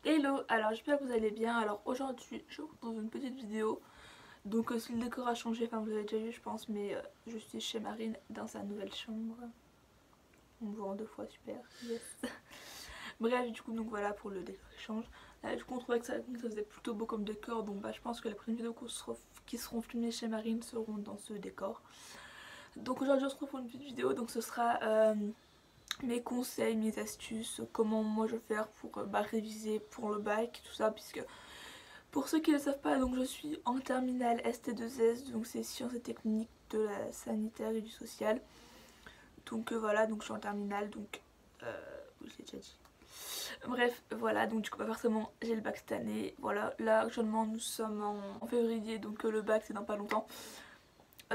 Hello, alors j'espère que vous allez bien. Alors aujourd'hui je vous retrouve dans une petite vidéo. Donc si le décor a changé, enfin vous avez déjà vu je pense, mais je suis chez Marine dans sa nouvelle chambre. On me voit en deux fois, super, yes. Bref, du coup donc voilà pour le décor qui change. Là, du coup on trouvait que ça faisait plutôt beau comme décor, donc je pense que les prochaines vidéos qui seront filmées chez Marine seront dans ce décor. Donc aujourd'hui on se retrouve pour une petite vidéo, donc ce sera mes conseils, mes astuces, comment moi je vais faire pour réviser pour le bac, tout ça, puisque pour ceux qui ne le savent pas, donc je suis en terminale ST2S, donc c'est sciences et techniques de la sanitaire et du social. Donc voilà, donc je suis en terminale, donc oui, je l'ai déjà dit. Bref, voilà, donc du coup forcément j'ai le bac cette année. Voilà, là actuellement nous sommes en février, donc le bac c'est dans pas longtemps.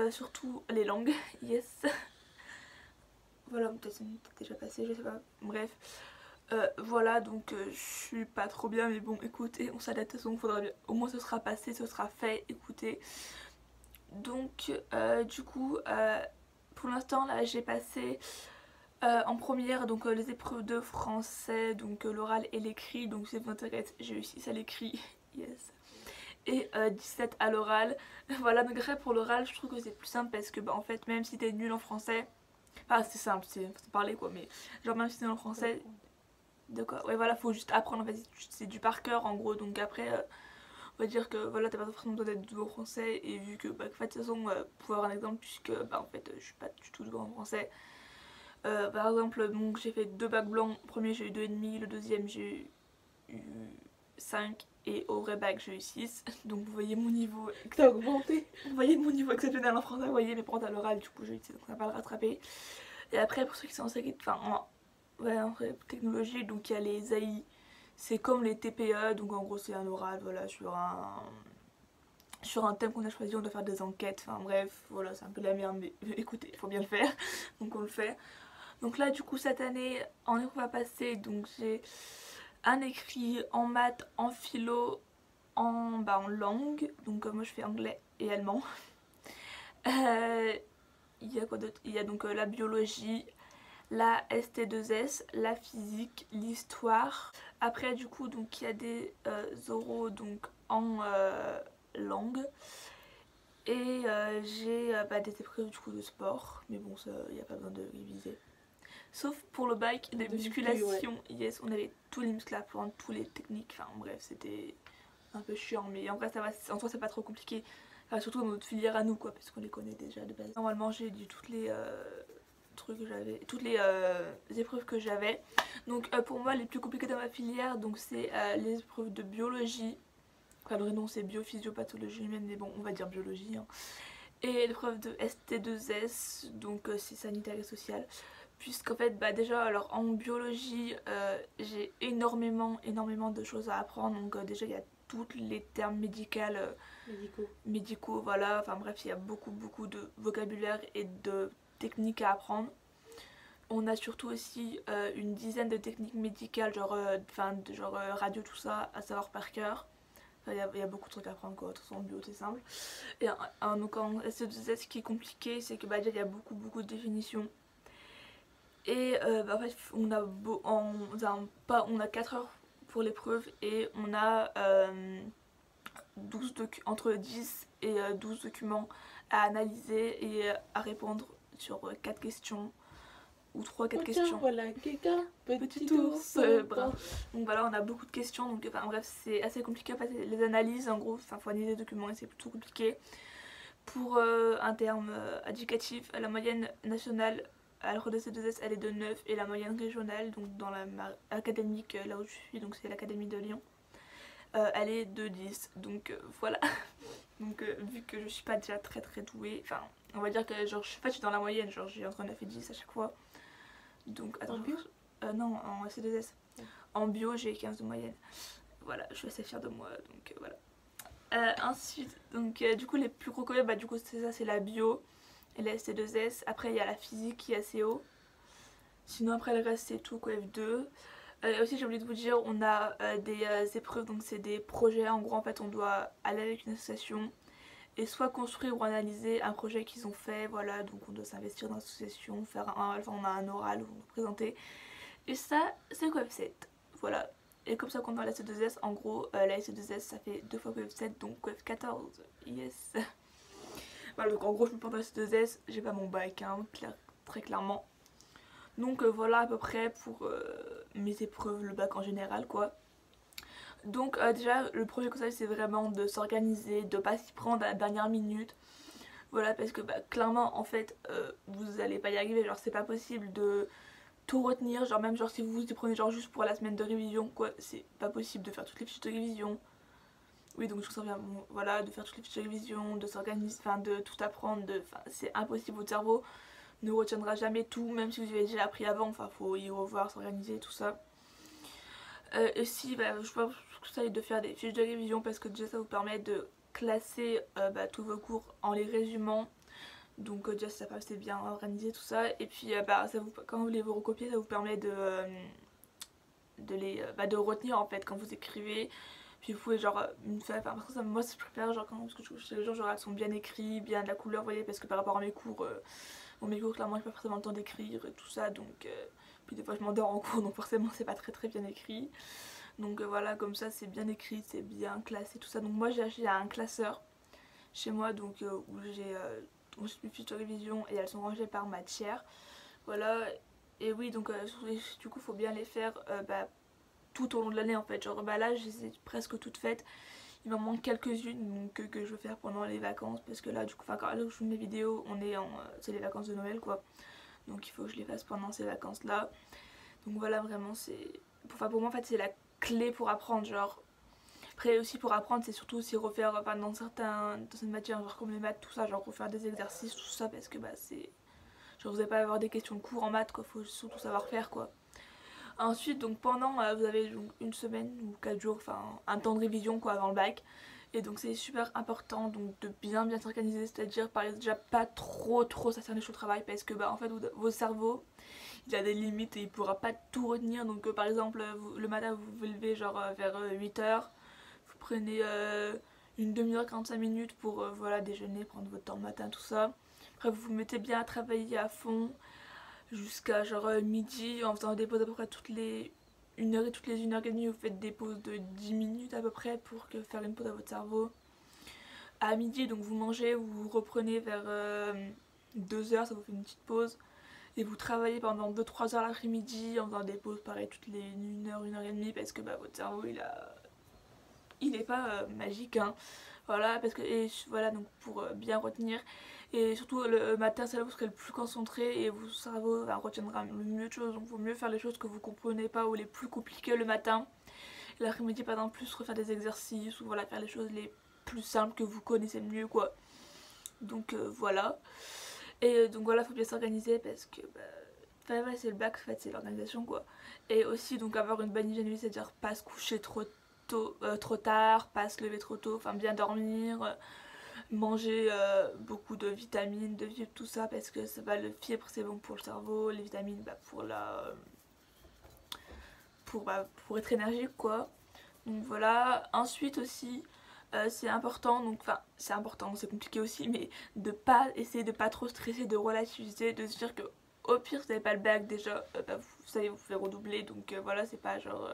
Surtout les langues, yes. Voilà, peut-être c'est déjà passé, je sais pas. Bref. Voilà, donc je suis pas trop bien, mais bon, écoutez, on s'adapte, de toute façon, faudra bien. Au moins, ce sera passé, ce sera fait, écoutez. Donc, du coup, pour l'instant, là, j'ai passé en première donc les épreuves de français, donc l'oral et l'écrit. Donc, si ça vous intéresse, j'ai eu 6 à l'écrit, yes. Et 17 à l'oral. Voilà, donc après, pour l'oral, je trouve que c'est plus simple parce que, en fait, même si t'es nul en français, enfin, c'est simple, c'est parler quoi, mais genre, même si t'es nul en français. De quoi? Ouais, voilà, faut juste apprendre en fait, c'est du par cœur en gros. Donc après on va dire que voilà, t'as pas forcément besoin d'être doué en français. Et vu que en fait, de toute façon pour avoir un exemple, puisque en fait je suis pas du tout douée en français. Par exemple, donc j'ai fait deux bacs blancs. Le premier j'ai eu 2,5, le deuxième j'ai eu 5 et au vrai bac j'ai eu 6. Donc vous voyez mon niveau, T'as augmenté. vous voyez mon niveau exceptionnel en français. Vous voyez, mes par contre à l'oral du coup j'ai eu 6, donc on va pas le rattraper. Et après pour ceux qui sont en série, enfin ouais, en vrai, technologie, donc il y a les AI, c'est comme les TPE, donc en gros c'est un oral, voilà, sur un thème qu'on a choisi, on doit faire des enquêtes, enfin bref, voilà, c'est un peu de la merde, mais écoutez, il faut bien le faire, donc on le fait. Donc là, du coup, cette année, en épreuve à passer, donc j'ai un écrit en maths, en philo, en langue, donc moi je fais anglais et allemand. Euh, il y a quoi d'autre? Il y a donc la biologie, la ST2S, la physique, l'histoire. Après du coup donc il y a des oraux donc en langue. Et j'ai des épreuves du coup de sport. Mais bon ça il n'y a pas besoin de réviser. Sauf pour le bac de De muscu, ouais. musculation, yes, on avait tous les muscles à apprendre, tous les techniques, enfin bref c'était un peu chiant, mais en vrai ça va, en soi c'est pas trop compliqué. Enfin, surtout dans notre filière à nous quoi, parce qu'on les connaît déjà de base. Normalement j'ai dit toutes les trucs que j'avais, toutes les épreuves que j'avais. Donc pour moi les plus compliquées dans ma filière, donc c'est les épreuves de biologie. Enfin le vrai nom c'est biophysiopathologie humaine, mais bon on va dire biologie. Hein. Et l'épreuve de ST2S, donc c'est sanitaire et social. Puisqu'en fait déjà alors en biologie j'ai énormément de choses à apprendre. Donc déjà il y a tous les termes Médicaux. médicaux, voilà, enfin bref il y a beaucoup de vocabulaire et de techniques à apprendre. On a surtout aussi une dizaine de techniques médicales, genre radio, tout ça, à savoir par cœur. Enfin, y a beaucoup de trucs à apprendre quoi, de toute façon en bio c'est simple. Et donc en SE2S ce qui est compliqué c'est que déjà il y a beaucoup de définitions. Et en fait on a 4 heures pour l'épreuve et on a entre 10 et 12 documents à analyser et à répondre sur 4 questions ou 3-4 Oh tiens, questions. voilà quelqu'un. Petit Petit ours, ours. brun. Donc voilà, on a beaucoup de questions, donc enfin bref, c'est assez compliqué à passer les analyses, en gros, enfin faut analyser les documents et c'est plutôt compliqué. Pour un terme indicatif, la moyenne nationale à l'RDC2S elle est de 9 et la moyenne régionale, donc dans la académique là où je suis, donc c'est l'académie de Lyon, elle est de 10. Donc voilà. Donc vu que je suis pas déjà très douée, enfin on va dire que genre en fait je suis dans la moyenne, genre j'ai entre 9 et 10 à chaque fois. Donc En attends, bio. non en C2S. En bio j'ai 15 de moyenne. Voilà, je suis assez fière de moi, donc voilà. Ensuite, donc du coup les plus gros collègues, du coup c'est ça, c'est la bio et la ST2S. Après il y a la physique qui est assez haut. Sinon après le reste c'est tout quoi, F2. Aussi j'ai oublié de vous dire, on a des épreuves, donc c'est des projets. En gros en fait on doit aller avec une association et soit construire ou analyser un projet qu'ils ont fait, voilà, donc on doit s'investir dans l'association, faire enfin on a un oral où on doit présenter. Et ça c'est quoi F7, voilà. Et comme ça qu'on a la C2S, en gros la C2S ça fait 2 fois QF 7 donc QF 14. Yes. Voilà, donc en gros je me prends la C2S, j'ai pas mon bac hein, très clairement. Donc voilà à peu près pour mes épreuves, le bac en général quoi. Donc déjà le premier conseil c'est vraiment de s'organiser, de pas s'y prendre à la dernière minute. Voilà parce que clairement en fait vous allez pas y arriver, genre c'est pas possible de tout retenir, genre même genre si vous y prenez genre juste pour la semaine de révision quoi, c'est pas possible de faire toutes les fiches de révision. Oui donc je trouve ça bien, bon, voilà, de faire toutes les fiches de révision, de s'organiser, enfin de tout apprendre, c'est impossible, votre cerveau ne retiendra jamais tout, même si vous avez déjà appris avant, enfin faut y revoir, s'organiser, tout ça. Et si je vous conseille de faire des fiches de révision parce que déjà ça vous permet de classer tous vos cours en les résumant. Donc déjà ça c'est bien organisé tout ça. Et puis quand vous voulez vous recopier, ça vous permet de retenir en fait quand vous écrivez. Puis vous pouvez genre moi je préfère genre quand parce que les gens genre elles sont bien écrits, bien de la couleur, vous voyez, parce que par rapport à mes cours, mes cours clairement j'ai pas forcément le temps d'écrire et tout ça, donc puis des fois je m'endors en cours donc forcément c'est pas très bien écrit. Donc voilà, comme ça c'est bien écrit, c'est bien classé, tout ça. Donc moi j'ai acheté un classeur chez moi donc où j'ai mes fiches de révision et elles sont rangées par matière. Voilà, et oui donc du coup faut bien les faire tout au long de l'année en fait. Genre là je les ai presque toutes faites. Il m'en manque quelques-unes que je veux faire pendant les vacances parce que là du coup, quand là où je filme mes vidéos, c'est les vacances de Noël quoi. Donc il faut que je les fasse pendant ces vacances là. Donc voilà, vraiment c'est... pour moi en fait c'est la clé pour apprendre, genre. Après aussi pour apprendre c'est surtout aussi refaire dans certaines matières genre comme les maths tout ça, genre refaire des exercices tout ça parce que c'est... Genre vous n'allez pas avoir des questions de cours en maths quoi, faut surtout savoir faire quoi. Ensuite donc pendant vous avez donc une semaine ou 4 jours, enfin un temps de révision quoi avant le bac. Et donc c'est super important donc de bien s'organiser, c'est-à-dire par exemple déjà pas trop s'acharner sur le travail parce que en fait vos cerveaux il a des limites et il pourra pas tout retenir. Donc par exemple le matin vous vous levez genre vers 8h, vous prenez une demi-heure, 45 minutes pour voilà déjeuner, prendre votre temps le matin tout ça. Après vous vous mettez bien à travailler à fond jusqu'à genre midi en faisant des pauses à peu près toutes les 1 heure et toutes les 1 heure et demie, vous faites des pauses de 10 minutes à peu près pour faire une pause à votre cerveau. À midi donc vous mangez, vous reprenez vers 2h, ça vous fait une petite pause. Et vous travaillez pendant 2-3 heures l'après-midi en faisant des pauses pareil toutes les 1 heure, 1 heure et demie parce que votre cerveau il est pas magique hein. Voilà parce que voilà donc pour bien retenir. Et surtout le matin c'est là où vous serez le plus concentré et votre cerveau retiendra le mieux de choses. Donc il vaut mieux faire les choses que vous comprenez pas ou les plus compliquées le matin. L'après-midi par exemple plus refaire des exercices ou voilà faire les choses les plus simples que vous connaissez mieux quoi. Donc voilà. Et donc voilà, faut bien s'organiser parce que c'est le bac en fait, c'est l'organisation quoi. Et aussi donc avoir une bonne hygiène de vie, c'est-à-dire pas se coucher trop tôt, trop tard, pas se lever trop tôt, enfin bien dormir, manger beaucoup de vitamines, de fibres, tout ça parce que le fibre c'est bon pour le cerveau, les vitamines pour être énergique quoi. Donc voilà, ensuite aussi c'est important, donc enfin c'est important, c'est compliqué aussi, mais de pas essayer de pas trop stresser, de relativiser, de se dire que au pire vous n'avez pas le bac déjà, vous savez vous pouvez redoubler, donc voilà c'est pas genre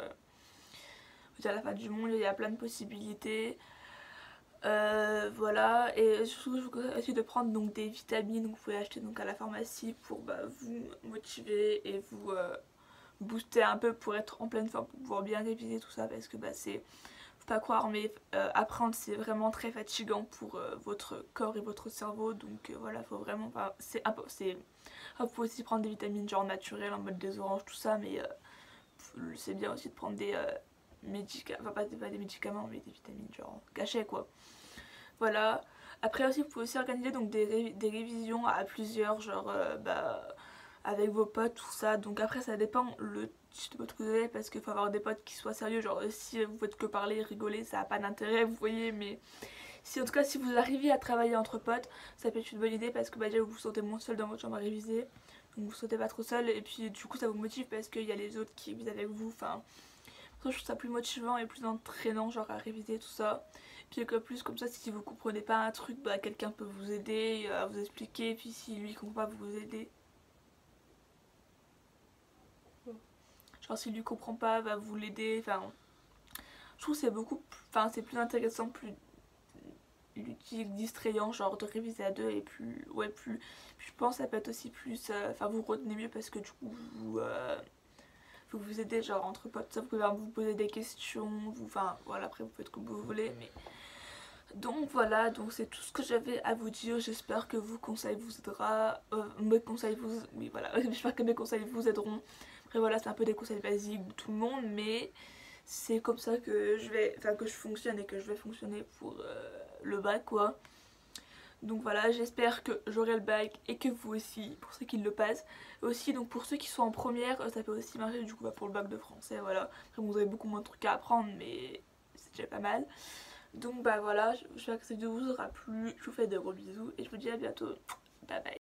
à la fin du monde, il y a plein de possibilités. Voilà, et surtout je vous conseille aussi de prendre donc des vitamines que vous pouvez acheter donc à la pharmacie pour vous motiver et vous booster un peu pour être en pleine forme, pour pouvoir bien réviser tout ça parce que faut pas croire mais apprendre c'est vraiment très fatigant pour votre corps et votre cerveau, donc voilà faut vraiment pas, vous pouvez aussi prendre des vitamines genre naturelles en mode des oranges tout ça, mais c'est bien aussi de prendre des médicaments, enfin pas des médicaments mais des vitamines genre cachets quoi. Voilà, après aussi vous pouvez aussi organiser donc des révisions à plusieurs genre avec vos potes tout ça, donc après ça dépend le type de potes que vous avez parce qu'il faut avoir des potes qui soient sérieux, genre si vous faites que parler, rigoler ça n'a pas d'intérêt vous voyez, mais si en tout cas si vous arrivez à travailler entre potes ça peut être une bonne idée parce que déjà vous vous sentez moins seul dans votre chambre à réviser, donc vous ne sautez pas trop seul et puis du coup ça vous motive parce qu'il y a les autres qui révisent avec vous, enfin je trouve ça plus motivant et plus entraînant genre à réviser tout ça. Puis que plus comme ça si vous comprenez pas un truc quelqu'un peut vous aider à vous expliquer, puis si lui comprend pas vous aider. Genre s'il lui comprend pas va vous l'aider, enfin trouve que c'est enfin c'est plus intéressant, plus ludique, distrayant, genre de réviser à deux, et plus, ouais, plus, je pense que ça peut être aussi plus, enfin vous retenez mieux parce que du coup vous aidez genre entre potes, ça vous pouvez vous poser des questions, enfin voilà, après vous faites comme vous voulez, mais donc voilà, donc c'est tout ce que j'avais à vous dire. J'espère que vos conseils vous aidera, mes conseils vous, oui voilà, j'espère que mes conseils vous aideront. Après voilà, c'est un peu des conseils basiques de tout le monde, mais c'est comme ça que que je fonctionne et que je vais fonctionner pour le bac quoi. Donc voilà, j'espère que j'aurai le bac et que vous aussi, pour ceux qui le passent. Aussi, donc pour ceux qui sont en première, ça peut aussi marcher du coup pour le bac de français, voilà. Après vous avez beaucoup moins de trucs à apprendre, mais c'est déjà pas mal. Donc bah voilà, j'espère que cette vidéo vous aura plu. Je vous fais de gros bisous et je vous dis à bientôt. Bye bye.